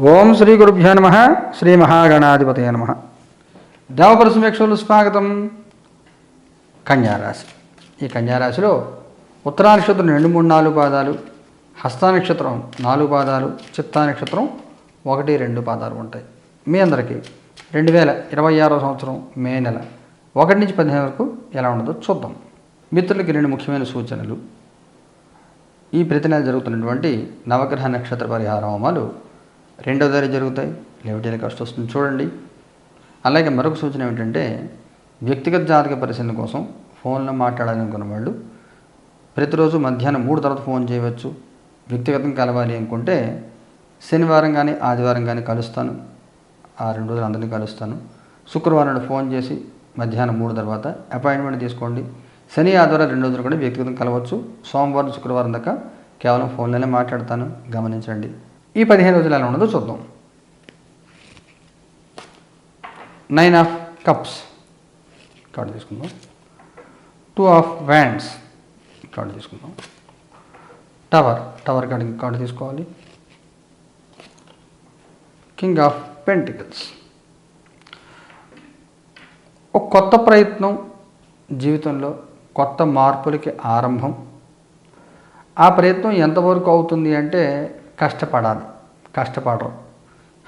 ఓం శ్రీ గురుభ్యో నమ. శ్రీ మహాగణాధిపతయ నమ. దేవపర సమీక్షలు స్వాగతం. కన్యారాశి. ఈ కన్యారాశిలో ఉత్తరా నక్షత్రం 2, 3, 4 పాదాలు, హస్త నక్షత్రం 4 పాదాలు, చిత్తా నక్షత్రం 1, 2 పాదాలు ఉంటాయి. మీ అందరికీ 2026 సంవత్సరం మే నెల 1 నుంచి 15 వరకు ఎలా ఉండదో చూద్దాం. మిత్రులకి 2 ముఖ్యమైన సూచనలు. ఈ ప్రతి నెల జరుగుతున్నటువంటి నవగ్రహ నక్షత్ర పరిహార హోమాలు 2వ తారీఖు జరుగుతాయి. లెవిటీల కాస్ట్ వస్తుంది చూడండి. అలాగే మరొక సూచన ఏమిటంటే, వ్యక్తిగత జాతక పరిశీలన కోసం ఫోన్లో మాట్లాడాలనుకున్న వాళ్ళు ప్రతిరోజు మధ్యాహ్నం 3 తర్వాత ఫోన్ చేయవచ్చు. వ్యక్తిగతంగా కలవాలి అనుకుంటే శనివారం కానీ ఆదివారం కానీ కలుస్తాను. ఆ 2 రోజులు అందరినీ కలుస్తాను. శుక్రవారం ఫోన్ చేసి మధ్యాహ్నం 3 తర్వాత అపాయింట్మెంట్ తీసుకోండి. శని ఆదివారం 2 రోజులు కూడా వ్యక్తిగతంగా కలవచ్చు. సోమవారం శుక్రవారం దాకా కేవలం ఫోన్లోనే మాట్లాడతాను, గమనించండి. ఈ 15 రోజులు ఎలా ఉండదో చూద్దాం. 9 ఆఫ్ కప్స్ కార్డు తీసుకుందాం. 2 ఆఫ్ వ్యాండ్స్ కార్డు తీసుకుందాం. టవర్ కార్డు తీసుకోవాలి. King of pentacles. ఒక కొత్త ప్రయత్నం జీవితంలో, కొత్త మార్పులకి ఆరంభం. ఆ ప్రయత్నం ఎంతవరకు అవుతుంది అంటే కష్టపడరు.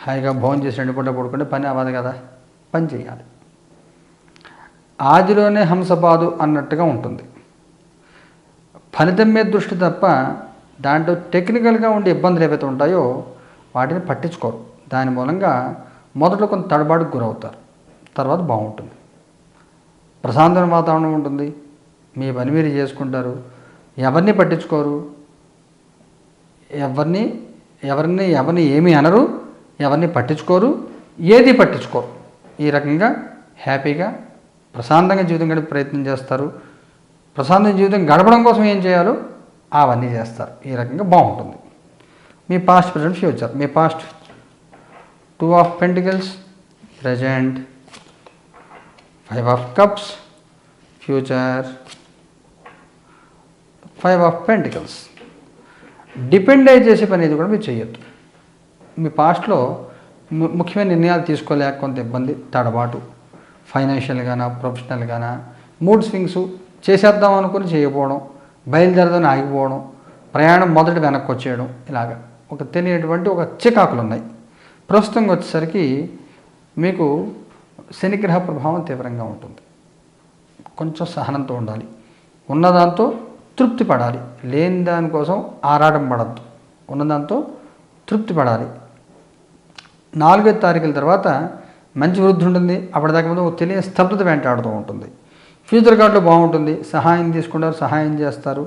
హాయిగా భోజనం చేసి 2 పూట పడుకుంటే పని అవ్వదు కదా, పని చేయాలి. ఆదిలోనే హంసపాదు అన్నట్టుగా ఉంటుంది. ఫలితం మీద దృష్టి తప్ప దాంట్లో టెక్నికల్గా ఉండే ఇబ్బందులు ఏవైతే ఉంటాయో వాటిని పట్టించుకోరు. దాని మూలంగా మొదట్లో కొంత తడబాటుకు గురవుతారు. తర్వాత బాగుంటుంది. ప్రశాంతమైన వాతావరణం ఉంటుంది. మీ పని మీరు చేసుకుంటారు. ఎవరిని పట్టించుకోరు. ఎవరిని ఏమీ అనరు. ఎవరిని పట్టించుకోరు. ఏది పట్టించుకోరు. ఈ రకంగా హ్యాపీగా ప్రశాంతంగా జీవితం గడిపే ప్రయత్నం చేస్తారు. ప్రశాంతంగా జీవితం గడపడం కోసం ఏం చేయాలో అవన్నీ చేస్తారు. ఈ రకంగా బాగుంటుంది. మీ పాస్ట్, ప్రజెంట్, ఫ్యూచర్. మీ past 2 of pentacles, present 5 of cups, future 5 of pentacles. Depend అయ్యి చేసే పని ఇది కూడా మీరు చేయొద్దు. మీ పాస్ట్లో ముఖ్యమైన నిర్ణయాలు తీసుకోలేక కొంత ఇబ్బంది, తడబాటు, ఫైనాన్షియల్గానా ప్రొఫెషనల్గానా మూడ్ స్వింగ్స్, చేసేద్దాం అనుకుని చేయకపోవడం, బయలుదేరదని ఆగిపోవడం, ప్రయాణం మొదట వెనక్కి వచ్చేయడం, ఇలాగా ఒక తెలియనటువంటి ఒక చికాకులు ఉన్నాయి. ప్రస్తుతం వచ్చేసరికి మీకు శనిగ్రహ ప్రభావం తీవ్రంగా ఉంటుంది. కొంచెం సహనంతో ఉండాలి. ఉన్నదాంతో తృప్తి పడాలి. లేని దానికోసం ఆరాటం పడద్దు. ఉన్నదాంతో తృప్తి పడాలి. 4వ తారీఖుల తర్వాత మంచి వృద్ధి ఉంటుంది. అప్పటిదాకా ముందు తెలియని స్తబ్దత వెంటాడుతూ ఉంటుంది. ఫ్యూచర్ కార్డులో బాగుంటుంది. సహాయం తీసుకుంటారు, సహాయం చేస్తారు,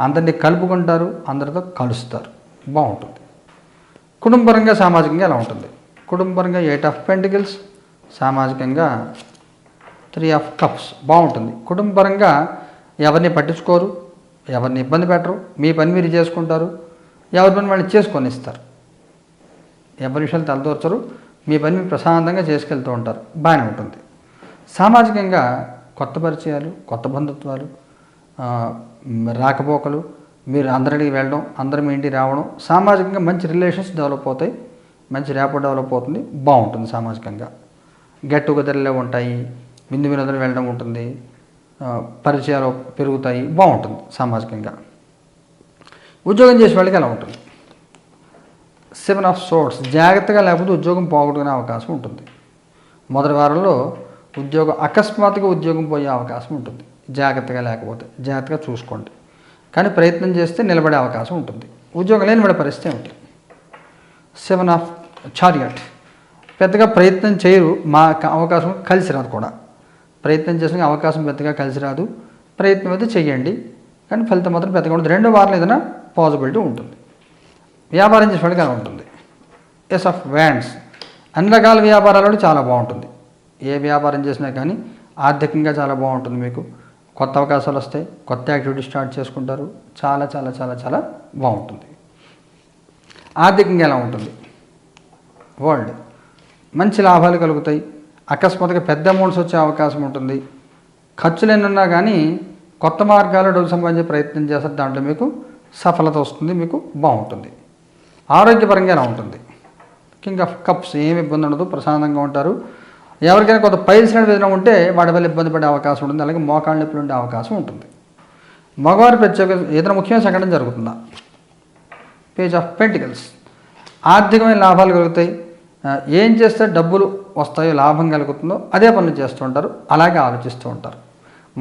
అందరినీ కలుపుకుంటారు, అందరితో కలుస్తారు, బాగుంటుంది. కుటుంబపరంగా సామాజికంగా ఎలా ఉంటుంది? కుటుంబపరంగా 8 ఆఫ్ పెంటికల్స్, సామాజికంగా 3 ఆఫ్ కప్స్, బాగుంటుంది. కుటుంబపరంగా ఎవరిని పట్టించుకోరు, ఎవరిని ఇబ్బంది పెట్టరు, మీ పని మీరు చేసుకుంటారు, ఎవరి పని వాళ్ళు చేసుకొని ఇస్తారు, ఎవరి విషయాలు తలదూర్చరు, మీ పని మీరు ప్రశాంతంగా చేసుకెళ్తూ ఉంటారు, బాగానే ఉంటుంది. సామాజికంగా కొత్త పరిచయాలు, కొత్త బంధుత్వాలు, రాకపోకలు, మీరు అందరికి వెళ్ళడం, అందరి మీ ఇంటికి రావడం, సామాజికంగా మంచి రిలేషన్స్ డెవలప్ అవుతాయి, మంచి ర్యాపో డెవలప్ అవుతుంది, బాగుంటుంది. సామాజికంగా గెట్ టుగెదర్లో ఉంటాయి, విందు వినోదం వెళ్ళడం ఉంటుంది, పరిచయాలు పెరుగుతాయి, బాగుంటుంది. సామాజికంగా ఉద్యోగం చేసే వాళ్ళకి ఎలా ఉంటుంది? 7 ఆఫ్ సోర్డ్స్. జాగ్రత్తగా లేకపోతే ఉద్యోగం పోగొట్టుకునే అవకాశం ఉంటుంది. మొదటి వారంలో అకస్మాత్తుగా ఉద్యోగం పోయే అవకాశం ఉంటుంది. జాగ్రత్తగా లేకపోతే జాగ్రత్తగా చూసుకోండి. కానీ ప్రయత్నం చేస్తే నిలబడే అవకాశం ఉంటుంది. ఉద్యోగం లేని వాడి పరిస్థితి ఏమిటి? 7 ఆఫ్ చారియట్. పెద్దగా ప్రయత్నం చేయరు, మా అవకాశం కలిసి రాదు కూడా. ప్రయత్నం చేసిన అవకాశం పెద్దగా కలిసి రాదు. ప్రయత్నం అయితే చెయ్యండి, కానీ ఫలితం మాత్రం పెద్దగా ఉంటుంది. 2వ వారంలో ఏదైనా పాజిబిలిటీ ఉంటుంది. వ్యాపారం చేసేవాడికి అలా ఉంటుంది. Ace of wands. అన్ని రకాల వ్యాపారాలు చాలా బాగుంటుంది. ఏ వ్యాపారం చేసినా కానీ ఆర్థికంగా చాలా బాగుంటుంది. మీకు కొత్త అవకాశాలు వస్తాయి, కొత్త యాక్టివిటీ స్టార్ట్ చేసుకుంటారు, చాలా చాలా చాలా చాలా బాగుంటుంది. ఆర్థికంగా ఎలా ఉంటుంది? వరల్డ్. మంచి లాభాలు కలుగుతాయి. అకస్మాత్తుగా పెద్ద అమౌంట్స్ వచ్చే అవకాశం ఉంటుంది. ఖర్చులు ఎన్నున్నా కానీ కొత్త మార్గాల్లో డబ్బు సంపాదించే ప్రయత్నం చేస్తారు. దాంట్లో మీకు సఫలత వస్తుంది, మీకు బాగుంటుంది. ఆరోగ్యపరంగా ఎలా ఉంటుంది? కింగ్ ఆఫ్ కప్స్, ఏమి ఇబ్బంది ఉండదు, ప్రశాంతంగా ఉంటారు. ఎవరికైనా కొంత పైల్స్ ఏదైనా ఉంటే వాడి వల్ల ఇబ్బంది పడే అవకాశం ఉంటుంది, అలాగే మోకాళ్ళ నొప్పులు ఉండే అవకాశం ఉంటుంది. మగవారి ప్రత్యేక ఏదైనా ముఖ్యమైన సంఘటన జరుగుతుందా? పేజ్ ఆఫ్ పెంటికల్స్, ఆర్థికమైన లాభాలు కలుగుతాయి. ఏం చేస్తే డబ్బులు వస్తాయో, లాభం కలుగుతుందో అదే పనులు చేస్తూ ఉంటారు, అలాగే ఆలోచిస్తూ ఉంటారు.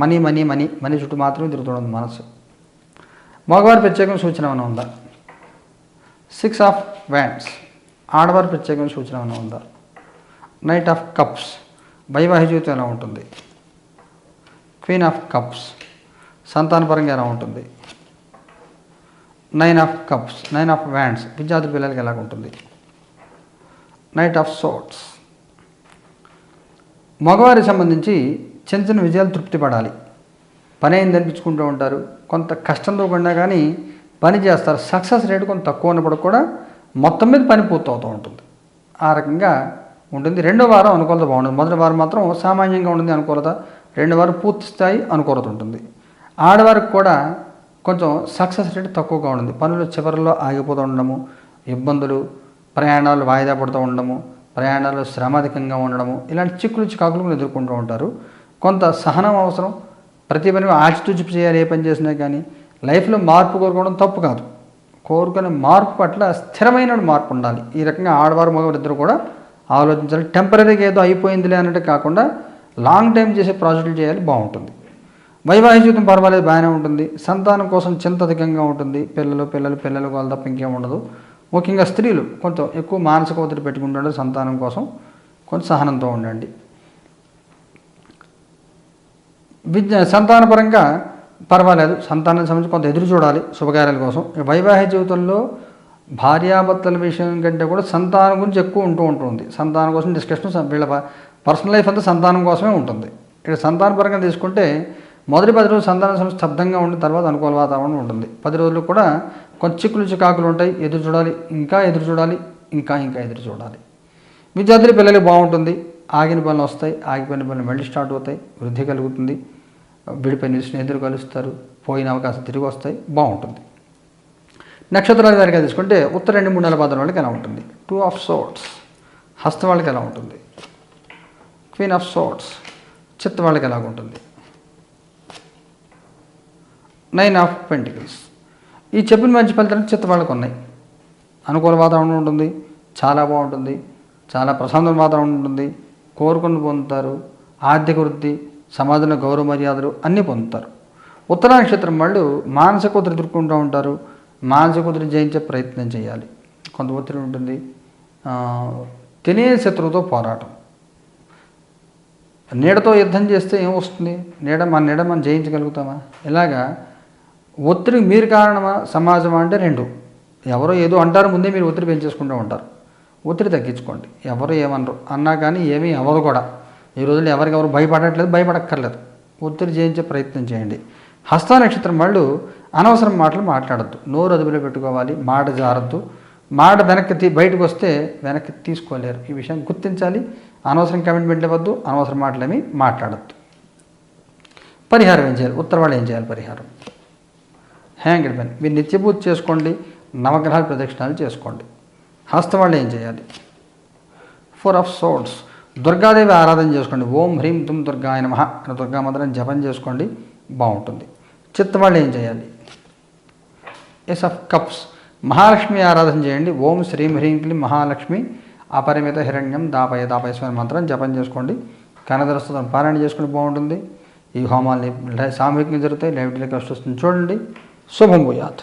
మనీ మనీ మనీ మనీ చుట్టూ మాత్రమే తిరుగుతుంది మనసు. మగవారి ప్రత్యేకమైన సూచన ఏమైనా ఉందా? 6 ఆఫ్ వ్యాండ్స్, ఆడవారి ప్రత్యేకమైన సూచన ఏమైనా ఉందా? నైట్ ఆఫ్ కప్స్, వైవాహిక జీవితం ఎలా ఉంటుంది? క్వీన్ ఆఫ్ కప్స్, సంతానపరంగా ఎలా ఉంటుంది? 9 ఆఫ్ కప్స్, 9 ఆఫ్ వ్యాండ్స్, విద్యార్థి పిల్లలకి ఎలా ఉంటుంది? నైట్ ఆఫ్ సోర్ట్స్, మగవారికి సంబంధించి చిన్న చిన్న విజయాలు తృప్తి పడాలి. పని అయింది అనిపించుకుంటూ ఉంటారు, కొంత కష్టంతో పడినా కానీ పని చేస్తారు. సక్సెస్ రేట్ కొంత తక్కువ ఉన్నప్పుడు కూడా మొత్తం మీద పని పూర్తవుతూ ఉంటుంది. ఆ రకంగా ఉంటుంది. రెండో వారం అనుకూలత బాగుంటుంది. మొదటి వారం మాత్రం సామాన్యంగా ఉంటుంది అనుకూలత, రెండో వారం పూర్తి స్థాయి అనుకూలత ఉంటుంది. ఆడవారికి కూడా కొంచెం సక్సెస్ రేట్ తక్కువగా ఉంటుంది. పనులు చివరిలో ఆగిపోతూ ఉండడము, ఇబ్బందులు, ప్రయాణాలు వాయిదా పడుతూ ఉండడము, ప్రయాణాలు శ్రమాధికంగా ఉండడము, ఇలాంటి చిక్కులు చికాకులు ఎదుర్కొంటూ ఉంటారు. కొంత సహనం అవసరం. ప్రతి పని ఆచితూచి చేయాలి. ఏ పని చేసినా కానీ లైఫ్లో మార్పు కోరుకోవడం తప్పు కాదు. కోరుకునే మార్పు పట్ల స్థిరమైన మార్పు ఉండాలి. ఈ రకంగా ఆడవారు మగవారు ఇద్దరు కూడా ఆలోచించాలి. టెంపరీగా ఏదో అయిపోయిందిలే అన్నట్టు కాకుండా లాంగ్ టైం చేసే ప్రాజెక్టులు చేయాలి, బాగుంటుంది. వైవాహిక జీవితం పర్వాలేదు, బాగానే ఉంటుంది. సంతానం కోసం చింత అధికంగా ఉంటుంది. పిల్లలు వాళ్ళు తప్ప ఇంకేం ఉండదు. ముఖ్యంగా స్త్రీలు కొంచెం ఎక్కువ మానసిక ఒత్తిడి పెట్టుకుంటారు. సంతానం కోసం కొంచెం సహనంతో ఉండండి. సంతానపరంగా పర్వాలేదు, సంతానానికి సంబంధించి కొంత ఎదురు చూడాలి శుభకార్యాల కోసం. వైవాహిక జీవితంలో భార్యాభర్తల విషయం కంటే కూడా సంతానం గురించి ఎక్కువ ఉంటుంది. సంతానం కోసం డిస్కషన్, వీళ్ళ పర్సనల్ లైఫ్ అంతా సంతానం కోసమే ఉంటుంది. ఇక్కడ సంతానపరంగా తీసుకుంటే మొదటి 10 రోజులు సంతాన సమస్య స్తబ్దంగా ఉండి తర్వాత అనుకూల వాతావరణం ఉంటుంది. 10 రోజులు కూడా కొంచెం చిక్కులు చికాకులు ఉంటాయి. ఎదురు చూడాలి, ఇంకా ఎదురు చూడాలి, ఇంకా ఎదురు చూడాలి. విద్యార్థులు పిల్లలు బాగుంటుంది. ఆగిన పనులు వస్తాయి, ఆగిపోయిన పనులు మళ్ళీ స్టార్ట్ అవుతాయి, వృద్ధి కలుగుతుంది. విడిపోయిన స్నేహితులు కలుస్తారు, పోయిన అవకాశం తిరిగి వస్తాయి, బాగుంటుంది. నక్షత్రాల వారిగా తీసుకుంటే ఉత్తర 2, 3 నెలల పాదం వాళ్ళకి ఎలా ఉంటుంది? 2 ఆఫ్ సోర్ట్స్, హస్త వాళ్ళకి ఎలా ఉంటుంది? క్వీన్ ఆఫ్ సోర్ట్స్, చిత్త వాళ్ళకి ఎలా ఉంటుంది? 9 ఆఫ్ పెంటికల్స్. ఈ చెప్పిన మంచి ఫలితాలు చిత్త వాళ్ళకు ఉన్నాయి. అనుకూల వాతావరణం ఉంటుంది, చాలా బాగుంటుంది, చాలా ప్రశాంతమైన వాతావరణం ఉంటుంది, కోరుకుని పొందుతారు, ఆర్థిక వృద్ధి, సమాజంలో గౌరవ మర్యాదలు అన్నీ పొందుతారు. ఉత్తర నక్షత్రం వాళ్ళు మానసిక ఒత్తిడి ఎదుర్కొంటూ ఉంటారు. మానసిక ఒత్తిడి జయించే ప్రయత్నం చేయాలి. కొంత ఒత్తిడి ఉంటుంది. తినే శత్రువుతో పోరాటం. నీడతో యుద్ధం చేస్తే ఏమొస్తుంది? నీడ మనం జయించగలుగుతామా? ఇలాగా ఒత్తిడికి మీరు కారణమా సమాజమా అంటే 2. ఎవరో ఏదో అంటారు, ముందే మీరు ఒత్తిడి పెంచేసుకుంటూ ఉంటారు. ఒత్తిడి తగ్గించుకోండి. ఎవరు ఏమనరు అన్నా కానీ ఏమీ అవ్వదు కూడా. ఈ రోజుల్లో ఎవరికెవరు భయపడట్లేదు, భయపడక్కర్లేదు. ఒత్తిడి జయించే ప్రయత్నం చేయండి. హస్త నక్షత్రం వాళ్ళు అనవసరం మాటలు మాట్లాడద్దు, నోరు అదుపులో పెట్టుకోవాలి, మాట జారద్దు. మాట బయటకు వస్తే వెనక్కి తీసుకోలేరు. ఈ విషయం గుర్తించాలి. అనవసరం కమిట్మెంట్లు ఇవ్వద్దు, అనవసరం మాటలేమి మాట్లాడద్దు. పరిహారం ఏం చేయాలి? ఉత్తర వాళ్ళు ఏం చేయాలి పరిహారం? హ్యాంగ్డ్ మ్యాన్, మీరు నిత్యపూజ చేసుకోండి, నవగ్రహాల ప్రదక్షిణాలు చేసుకోండి. హస్త వాళ్ళు ఏం చేయాలి? 4 ఆఫ్ సోర్డ్స్, దుర్గాదేవి ఆరాధన చేసుకోండి. ఓం హ్రీం తుం దుర్గాయ నమః అనే దుర్గా మంత్రం జపం చేసుకోండి, బాగుంటుంది. చిత్త వాళ్ళు ఏం చేయాలి? ఎస్ ఆఫ్ కప్స్, మహాలక్ష్మి ఆరాధన చేయండి. ఓం శ్రీం హ్రీం క్లీం మహాలక్ష్మి అపరిమిత హిరణ్యం దాపయస్వర మంత్రం జపం చేసుకోండి. కనదరస్తులను పారాయణ చేసుకుంటే బాగుంటుంది. ఈ హోమాలని సామూహికంగా జరుగుతాయి. లైవ్ టెలికాస్ట్ వస్తుంది, చూడండి. శుభం భూయాత్.